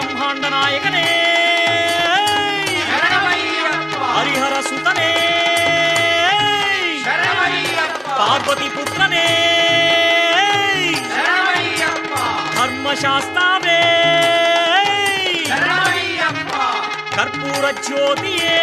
ಬ್ರಹ್ಮಾಂಡ ನಾಯಕನೇ ಹರಿಹರ ಸುತನೇ ಪಾರ್ವತಿ ಪುತ್ರನೇ ಧರ್ಮಶಾಸ್ತಾವೇ ಕರ್ಪೂರ ಜ್ಯೋತಿಯೇ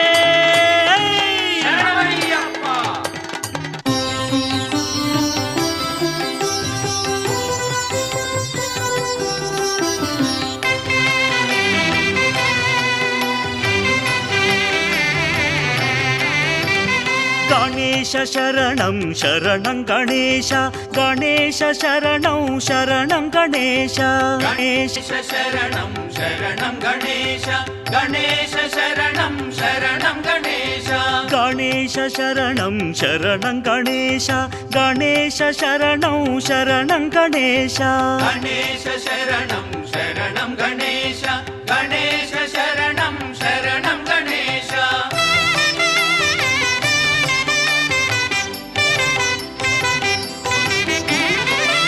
గణేశ శరణం శరణం గణేశ గణేశ శరణం శరణం గణేశ గణేశ శరణం శరణం గణేశ గణేశ శరణం శరణం గణేశ గణేశ శరణం శరణం గణేశ గణేశ శరణం శరణం గణేశ గణేశ శరణం శరణం గణేశ గణేశ శరణం శరణం గణేశ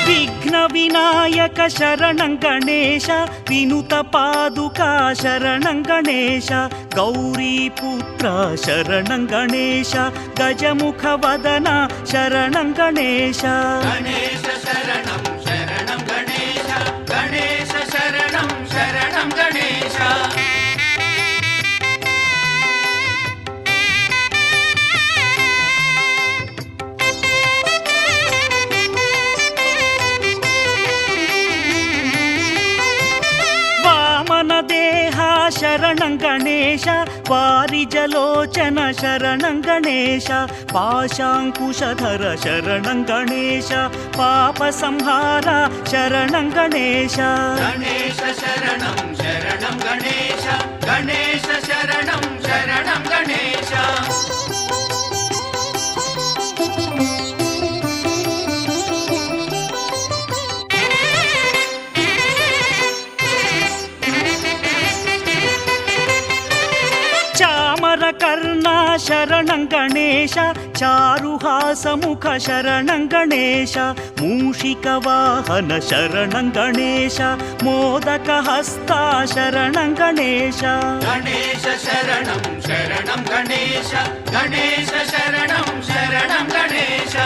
విఘ్న వినాయక శరణం గణేశ వినుత పాదుకా శరణం గణేశ గౌరీపుత్ర శరణం గణేశ గజముఖ వదన శరణం గణేశ గణేశ శరణం శరణం గణేశ గణేశ శరణం శరణం గణేశ శరణం గణేశ వారిజలోచన శరణం గణేశ పాశాంకుశధర శరణం గణేశ పాప సంహార శరణం గణేశ గణేశ శరణం శరణం గణేశ గణేశ శరణం శరణం గణేశ కర్ణ శరణం గణేశ చారుహాసముఖ శరణం గణేశ మూషిక వాహన శరణం గణేశ మోదక హస్త శరణం గణేశ గణేశ శరణం శరణం గణేశ గణేశ శరణం శరణం గణేశ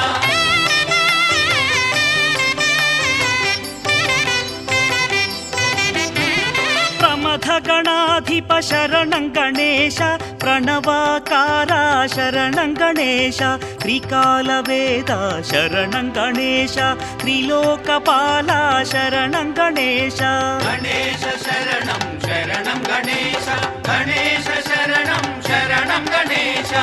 గణాధిప శరణం గణేశ ప్రణవాకార శరణం గణేశ త్రికాల వేద శరణం గణేశ త్రిలోకపాల శరణం గణేశ గణేశ శరణం శరణం గణేశ గణేశ శరణం శరణం గణేశ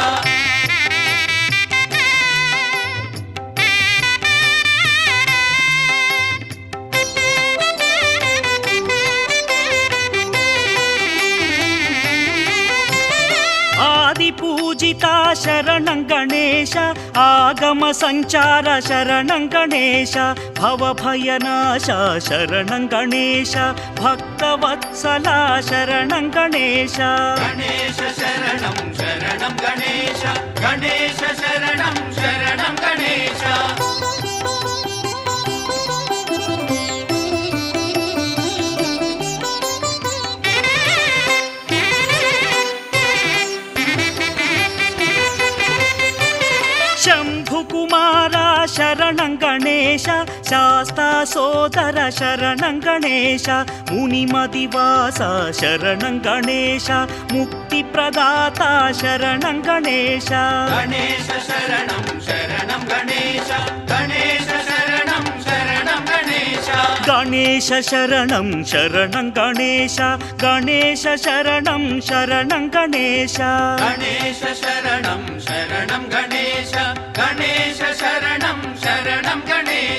పూజిత శరణం గణేశ ఆగమ సంచార శరణం గణేశ భవభయనాశ శరణం గణేశ భక్తవత్సల శరణం గణేశ గణేశ శరణం శరణం గణేశ గణేశ శరణం శరణం గణేశ శంభుకుమార శరణం గణేశ శాస్తా సోదర శరణం గణేశ మునిమదివాస శరణం గణేశ ముక్తి ప్రదాత శరణం గణేశ గణేశ శరణం శరణం గణేశ గణేశ శరణం శరణం గణేశ గణేశ శరణం శరణం గణేశ గణేశ శరణం శరణం గణేశ గణేశ శరణం శరణం గణేశ గణేశ శరణం శరణం గణేశ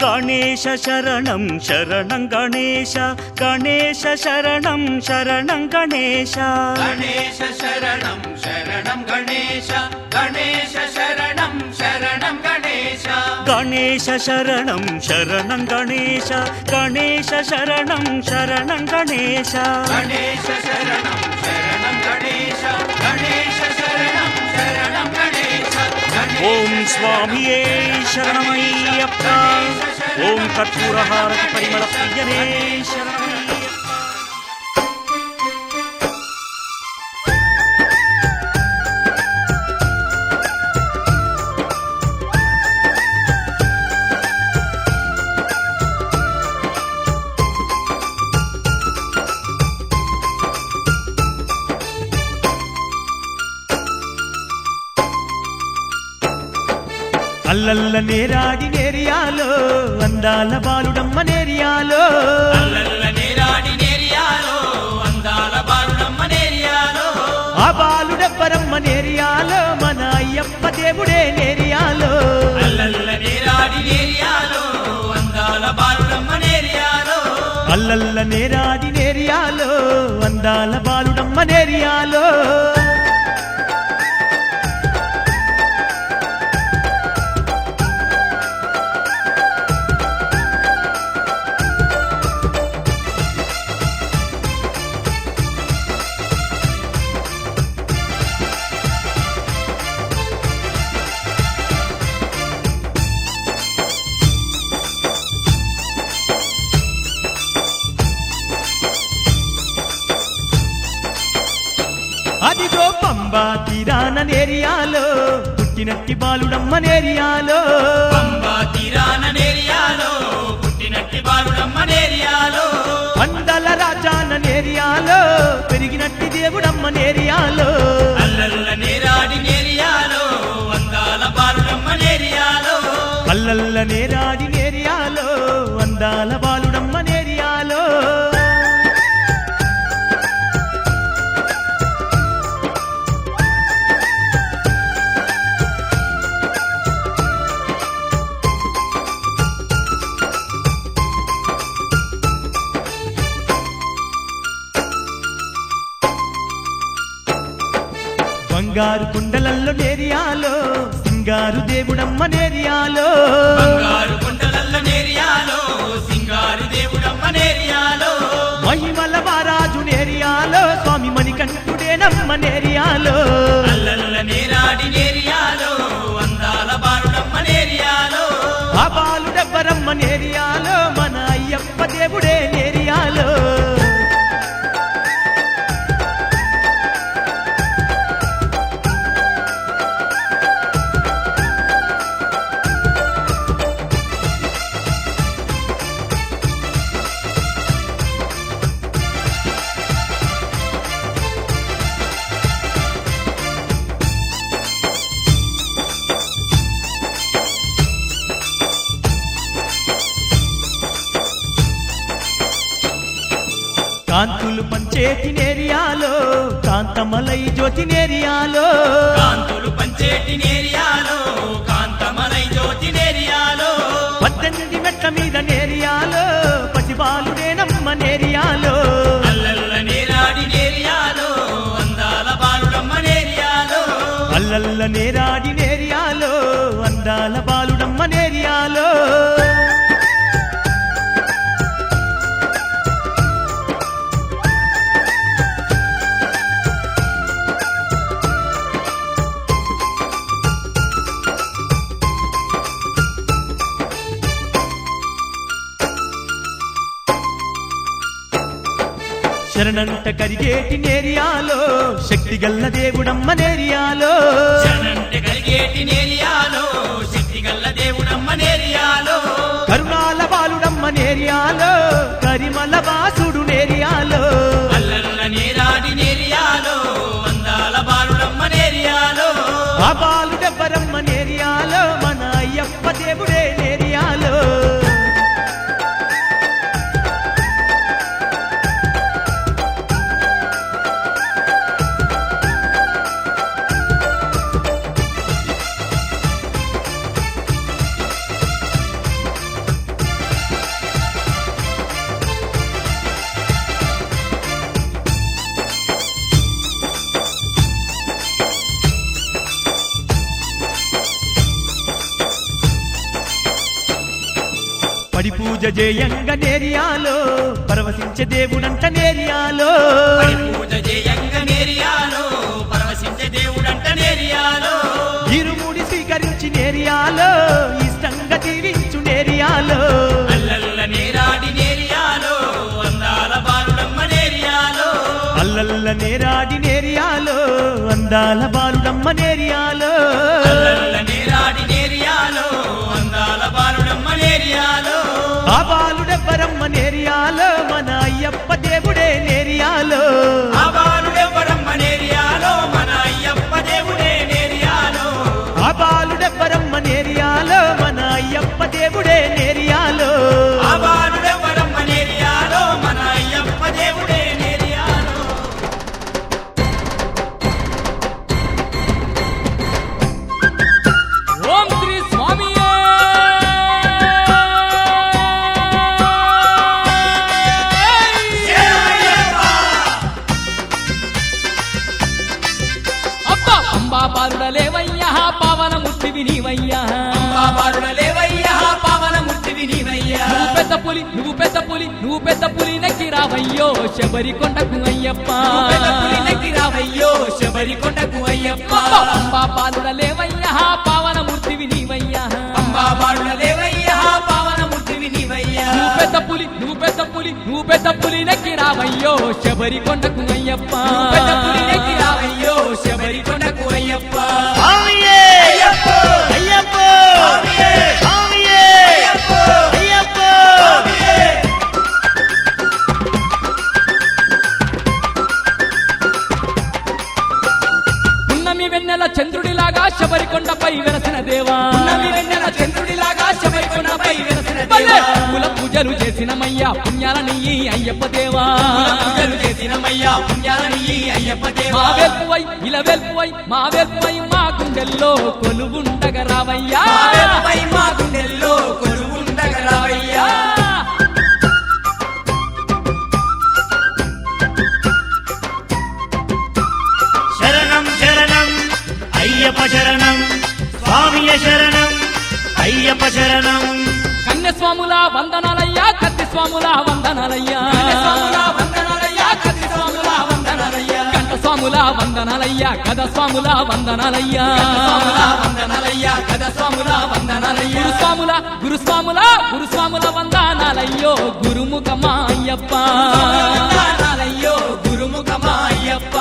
గణేశ శరణం శరణం గణేశ గణేశ శరణం శరణం గణేశ గణేశ శరణం శరణం గణేశ గణేశ శరణం శరణం గణేశ గణేశ శరణం శరణం గణేశ గణేశ శరణం శరణం గణేశ గణేశ శరణం శరణం గణేశ గణేశ శరణం శరణం గణేశ ఓం స్వామియే శరణమయ్యప్ప ఓం కర్పూరహారతి పరిమళ ప్రియనే శరణమయ్యప్ప అల్లల్ల నేరాడి నేరియాలో అందాల బాలుడమ్మ నేరియాలో అల్లల్ల నేరాడి నేరియాలో అందాల బాలుడమ్మ నేరియాలో ఆ బాలుడెవ్వరమ్మ నేరియాలో మన అయ్యప్ప దేవుడే నేరియాలో అల్లల్ల నేరాడి నేరియాలో అందాల బాలుడమ్మ నేరియాలో అల్లల్ల నేరాడి నేరియాలో అందాల బాలుడమ్మ నేరియాలో అదిగో పంబా తీరాన నేరియాలో పుట్టినట్టి బాలుడమ్మ నేరియాలో పంబా తీరాన నేరియాలో పుట్టినట్టి బాలుడమ్మ నేరియాలో మండల రాజాన నేరియాలో పెరిగినట్టి దేవుడమ్మ నేరియాలో అల్లల్ల నేరాడి నేరియాలో అందాల బాలుడమ్మ నేరియాలో అల్లల్ల నేరాడి నేరియాలో అందాల బాలుడమ్మ నేరియాలో బంగారు కుండలల్లో నేరియాలో సింగారు దేవుడమ్మ నేరియాలో బంగారు కొండలల్ల నేరియాలో సింగారు దేవుడమ్మ నేరియాలో మహిమల మహారాజు నేరియాలో స్వామి మణికంఠుడేనమ్మ నేరియాలో అల్లల్ల నేరాడి నేరియాలో అందాల బాలుడమ్మ నేరియాలో ఆ బాలుడెవ్వరమ్మ నేరియాలో మన అయ్యప్ప దేవుడే నేరియాలో కాంతులు పంచేటి నేరియాలో కాంతమలై జ్యోతి నేరియాలో కాంతులు పంచేటి నేరియాలో కాంతమలై జ్యోతి నేరియాలో 18 మెట్ల మీద నేరియాలో పసిబాలుడేనమ్మ నేరియాలో అల్లల్ల నేరాడి నేరియాలో అందాల బాలుడమ్మ నేరియాలో అల్లల్ల నేరాడి నేరియాలో అందాల బాలుడమ్మ నేరియాలో శరణంట కరిగేటి నేరియాలో శక్తి గల్ల దేవుడమ్మ నేరియాలో శరణంటే కలిగేటి నేరియాలో శక్తి గల్ల దేవుడమ్మ నేరియాలో కరుణాల బాలుడమ్మ నేరియాలో కరిమల వాసుడు నేరియాలో అల్లల్ల నేరాడి నేరియాలో అందాల బాలుడమ్మ నేరియాలో ఆ బాలుడెవ్వరమ్మ నేరియాలో మన అయ్యప్ప దేవుడే నేరియాలో పడి పూజ జయంగ నేరియాలో పరవశించే దేవుడంట నేరియాలో పడి పూజ చేయంగ నేరియాలో పరవశించే దేవుడంట నేరియాలో ఇరుముడి స్వీకరించి నేరియాలో ఇష్టంగా దీవించు నేరియాలో అల్లల్ల నేరాడి నేరియాలో అందాల బాలుడమ్మ నేరియాలో అల్లల్ల నేరాడి నేరియాలో అందాల బాలుడమ్మ నేరియాలో అల్లల్ల నేరాడి నేరియాలో అందాల బాలుడమ్మ నేరియాలో ఆ బాలుడెవ్వరమ్మ నేరియాలో మన అయ్యప్ప దేవుడే నేరియాలో ఆ బాలుడెవ్వరమ్మ నేరియాలో మన అయ్యప్ప దేవుడే నేరియాలో ఆ బాలుడెవ్వరమ్మ నేరియాలో పెద్ద పులి నువ్వు పెద్ద పులి నువ్వు పెద్ద పులి నెక్కి రావయ్యో శబరి కొండకు అయ్యప్ప పెద్ద పులి నెక్కి రావయ్యో శబరి కొండకు అయ్యప్ప అంబా పాలుడ లేవయ్యా పావన మూర్తివి నీవయ్యా అంబా బాలుడ లేవయ్యా పావన మూర్తివి నీవయ్యా నువ్వు పెద్ద పులి నువ్వు పెద్ద పులి నువ్వు పెద్ద పులి నెక్కి రావయ్యో శబరి కొండకు అయ్యప్ప పెద్ద పులి నెక్కి రావయ్యో శబరి కొండకు అయ్యప్ప స్వామియే అయ్యప్ప అయ్యప్ప స్వామియే స్వామియే అయ్యప్ప అయ్యప్ప స్వామియే పున్నమి వెన్నెల చంద్రుడిలాగా శబరి కొండపై వెలసిన దేవా నవి వెన్నెల చంద్రుడిలాగా శబరి కొండపై వెలసిన భలే! దేవా పూల పూజలు చేసినమయ్యా పుణ్యాల నీయి అయ్యప్ప దేవా పూజలు చేసినమయ్యా పుణ్యాలని అయ్యప్ప మా దేవా వెల్పువై ఇలా వెల్పువై మా వెల్పువై మా గుండెల్లో కొలువుండగ రావయ్యా పై మా గుండెల్లో కొలువుండగా రావయ్యా శరణం శరణం అయ్యప్ప శరణం స్వామియ శరణం అయ్యప్ప శరణం కన్యస్వాముల వందనాలయ్యా కత్తి స్వాముల వందనాలయ్యా స్వాముల వందనాలయ్యా కత్తి స్వాముల వందనాలయ్యా కంట స్వాముల వందనాలయ్యా కథ స్వాముల వందనాలయ్యా స్వాముల వందనాలయ్యా కథ స్వాముల వందనాలయ్యా గురుస్వాముల వందనాలయ్యో గురుముఖమా అయ్యప్ప వందనాలయ్యో గురుముఖమా అయ్యప్ప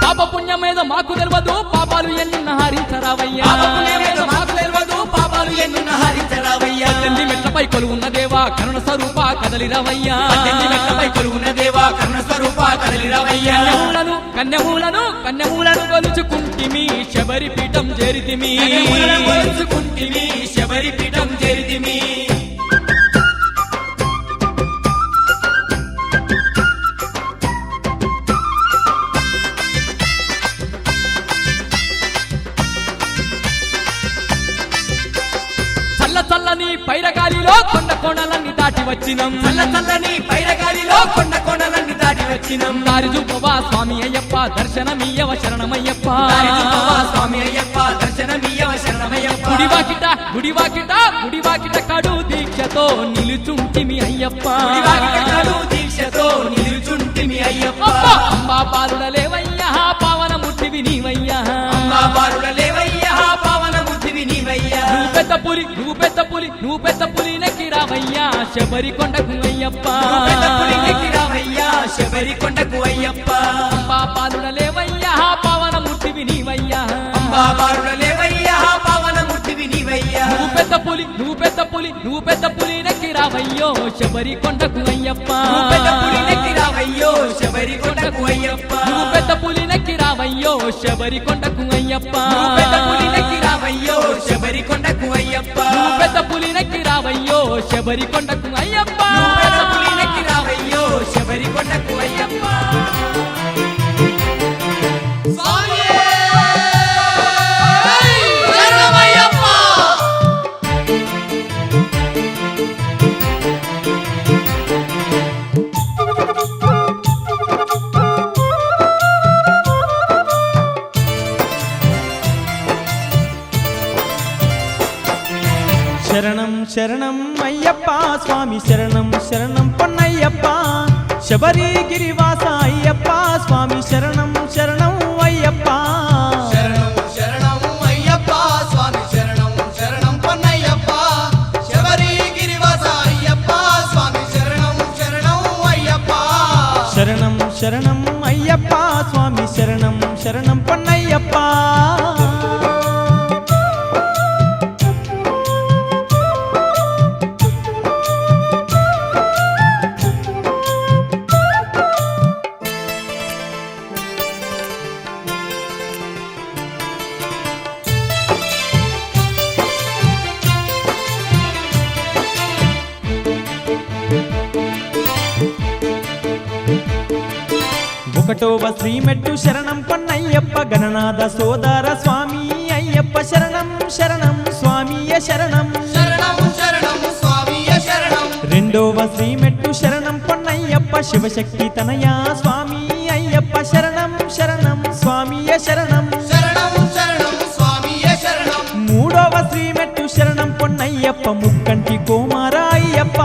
పాప పుణ్యమేదో మాకు తెలియదు పాపాలు ఎన్న హరించరావయ్యా పాపపుణ్యమేదో మాకు తెలియదు పాపాలు ఎన్నున్న హరించరావయ్యా పద్దెనిమిది మెట్లపై కొలువున్న దేవా కరుణ స్వరూప కదలిరవయ్యా పద్దెనిమిది మెట్లపై కొలువున్న దేవా కరుణ స్వరూప కదలిరావయ్యా కన్యమూలను కొలుచుకుంటిమి శబరి పీఠం చేరితిమి కొలుచుకుంటిమి శబరి పీఠం చేరితిమి చల్లని పైరగాలిలో కొండ కోణలన్నీ దాటి వచ్చినం చల్లని పైరగాలిలో కొండ కొండలన్నీ దాటి వచ్చినం దారి చూపవా స్వామి అయ్యప్ప దర్శనమీయవ శరణమయ్యప్ప దారి చూపవా స్వామి అయ్యప్ప దర్శనమీయవ శరణమయ్యప్ప గుడివాకిట కడు దీక్షతో నిలుచుంటిమి అయ్యప్ప కడు దీక్షతో నిలుచుంటిమి అయ్యప్ప అంబా పాలుడ లేవయ్యా పావన ముట్టివి నీవయ్యా అంబా బాలుడ లేవయ్యా పావన బుద్ధివి నీవయ్యా నువ్వు పెద్ద పులి నువ్వు పెద్ద పులి నెక్కి రావయ్యా శబరి కొండకు అయ్యప్ప పెద్ద పులి నెక్కి రావయ్యా శబరి కొండకు అయ్యప్ప అంబా పాలుడ లేవయ్యా పావన ముట్టివి నీవయ్యా అంబా బాలుడ లేవయ్యా పావన బుద్ధివి నీవయ్యా నువ్వు పెద్ద పులి నెక్కి రావయ్యో శబరి కొండకు అయ్యప్ప పెద్ద పులి నెక్కి రావయ్యో శబరి కొండకు అయ్యప్ప నువ్వు పెద్ద పులి నెక్కి రావయ్యో శబరి కొండకు అయ్యప్ప పెద్ద పులి నెక్కి రావయ్యో శబరి కొండకు అయ్యప్ప నువ్వు పెద్ద పులి నెక్కి రావయ్యో శబరి కొండకు అయ్యప్ప పెద్ద పులి నెక్కి రావయ్యో శబరి కొండకు అయ్యప్ప శరణం శరణం అయ్యప్ప స్వామి శరణం శరణం పొన్నయ్యప్ప శబరిగిరివాస అయ్యప్ప స్వామి శరణం శరణం అయ్యప్ప శరణం శరణం అయ్యప్ప స్వామి శరణం శరణం పొన్నయ్యప్ప శబరిగిరివాస అయ్యప్ప స్వామి శరణం శరణం అయ్యప్ప శరణం శరణం అయ్యప్ప స్వామి శరణం శరణం పొన్నయ్యప్ప ఒకటోవ శ్రీమెట్టు శరణం పొన్నయ్యప్ప గణనాథ సోదర స్వామి అయ్యప్ప శరణం శరణం స్వామియ శరణం శరణం శరణం స్వామియ శరణం రెండోవ శ్రీమెట్టు శరణం పొన్నయ్యప్ప శివశక్తి తనయా స్వామి అయ్యప్ప శరణం శరణం స్వామియ శరణం శరణం శరణం స్వామియే శరణం మూడవ శ్రీమెట్టు శరణం పొన్నయ్యప్ప ముక్కంటి కుమార అయ్యప్ప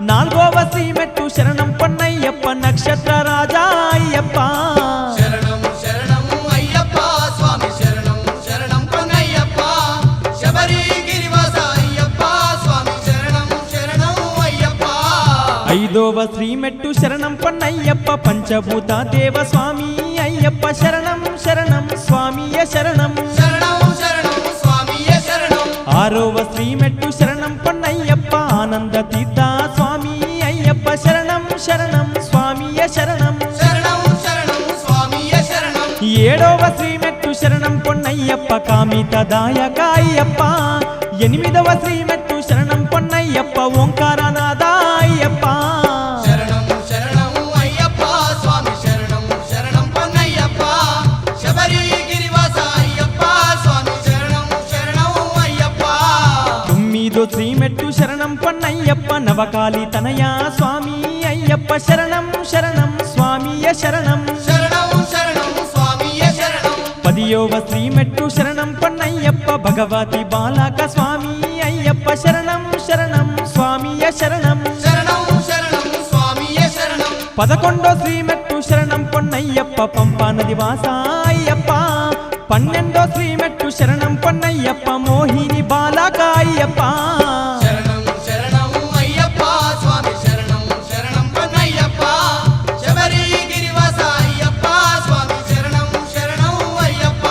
నాలుగవ శ్రీమెట్టు శరణం పొన్నయ్యప్ప నక్షత్ర రాజా అయ్యప్ప శరణం శరణం అయ్యప్ప స్వామి శరణం శరణం పొన్నయ్యప్ప శబరి గిరివాస అయ్యప్ప స్వామి శరణం శరణం అయ్యప్ప ఐదవ శ్రీమెట్టు శరణం పొన్నయ్యప్ప పంచభూత దేవ స్వామి అయ్యప్ప శరణం శరణం స్వామియ శరణం శరణం శరణం స్వామియే శరణం ఆరవ శ్రీమెట్టు శరణం పొన్నయ్యప్ప ఆనంద తీర్థ స్వామి అయ్యప్ప శరణం శరణం స్వామియ శరణం శరణం శరణం స్వామియే శరణం ఏడవ శ్రీమెట్టు శరణం పొన్నయ్యప్ప కామితదాయక అయ్యప్ప ఎనిమిదవ శ్రీమెట్టు శరణం పొన్నయ్యప్ప ఓంకారనాథ అయ్యప్ప శరణం శరణం అయ్యప్ప స్వామి శరణం శరణం పొన్నయ్యప్ప శబరి గిరివాస అయ్యప్ప స్వామి శరణం శరణం అయ్యప్ప తొమ్మిదో శ్రీమెట్టు శరణం పొన్నయ్యప్ప నవకాళి తనయా స్వామి అయ్యప్ప శరణం శరణం స్వామియ శరణం శరణం శరణం స్వామియే శరణం పదియోవ శ్రీమెట్టు శరణం పొన్నయ్యప్ప భగవతి బాలక స్వామి అయ్యప్ప శరణం శరణం స్వామియ శరణం శరణం శరణం స్వామియే శరణం పదకొండో శ్రీమెట్టు శరణం పొన్నయ్యప్ప పంపా నది వాస అయ్యప్ప పన్నెండో శ్రీమెట్టు శరణం పొన్నయ్యప్ప మోహిని బాలక అయ్యప్ప శరణం శరణం అయ్యప్ప స్వామి శరణం శరణం పొన్నయ్యప్ప శబరి గిరివాస అయ్యప్ప స్వామి శరణం శరణం అయ్యప్ప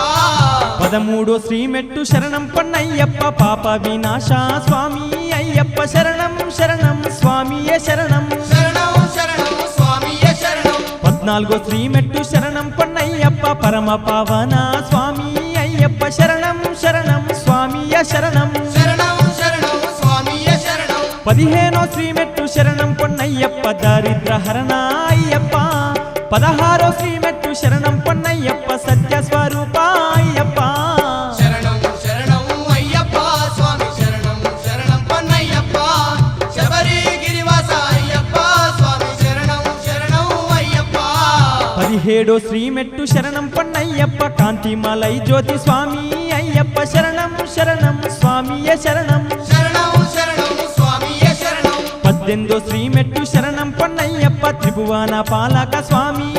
పదమూడో శ్రీమెట్టు శరణం పొన్నయ్యప్ప పాప వినాశ స్వామి అయ్యప్ప శరణం శరణం స్వామియ శరణం శరణం శరణం స్వామియే శరణం పద్నాలుగో శ్రీమెట్టు శరణం పొన్నయ్యప్ప పరమ పావన స్వామి అయ్యప్ప శరణం శరణం స్వామియ శరణం శరణం శరణం స్వామియే శరణం పదిహేనో శ్రీమెట్టు శరణం పొన్నయ్యప్ప దారిద్ర హరణ అయ్యప్ప పదహారో శ్రీమెట్టు శరణం పొన్నయ్యప్ప సత్య స్వరూప అయ్యప్ప శరణం శరణం అయ్యప్ప స్వామి శరణం శరణం పొన్నయ్యప్ప శబరి గిరివాస అయ్యప్ప స్వామి శరణం శరణం అయ్యప్ప పదిహేడో శ్రీమెట్టు శరణం పొన్నయ్యప్ప కాంతిమలై జ్యోతి స్వామి అయ్యప్ప శరణం శరణం స్వామియ శరణం శరణం శరణం స్వామియే శరణం పద్దెనిమిదో శ్రీమెట్టు శరణం పొన్నయ్యప్ప త్రిభువన పాలక స్వామి